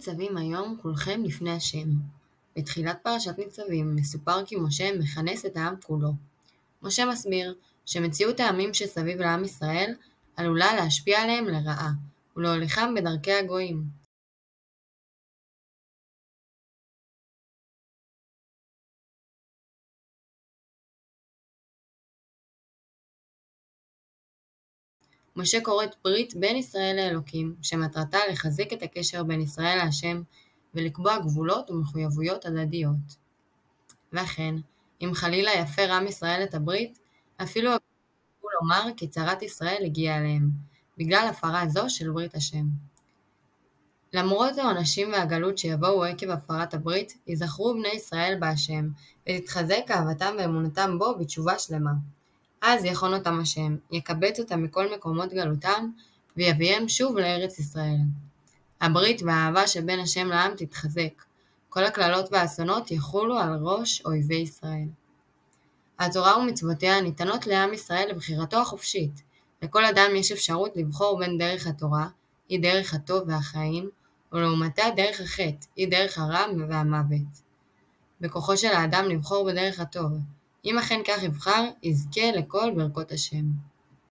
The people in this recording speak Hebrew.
ניצבים היום כולכם לפני השם. בתחילת פרשת ניצבים מסופר כי משה מכנס את העם כולו. משה מסביר שמציאות העמים שסביב לעם ישראל עלולה להשפיע עליהם לרעה, ולהוליכם בדרכי הגויים. משה כורת ברית בין ישראל לאלוקים, שמטרתה לחזק את הקשר בין ישראל להשם, ולקבוע גבולות ומחויבויות הדדיות. ואכן, אם חלילה יפר עם ישראל את הברית, אפילו יוכלו לומר כי צרת ישראל הגיעה אליהם, בגלל הפרה זו של ברית השם. למרות העונשים והגלות שיבואו עקב הפרת הברית, יזכרו בני ישראל בהשם, ותתחזק אהבתם ואמונתם בו בתשובה שלמה. אז יחון אותם השם, יקבץ אותם מכל מקומות גלותם, ויביאם שוב לארץ ישראל. הברית והאהבה שבין השם לעם תתחזק. כל הקללות והאסונות יחולו על ראש אויבי ישראל. התורה ומצוותיה ניתנות לעם ישראל לבחירתו החופשית. לכל אדם יש אפשרות לבחור בין דרך התורה, היא דרך הטוב והחיים, ולעומתה דרך החטא, היא דרך הרע והמוות. בכוחו של האדם לבחור בדרך הטוב. אם אכן כך יבחר, יזכה לכל ברכות השם.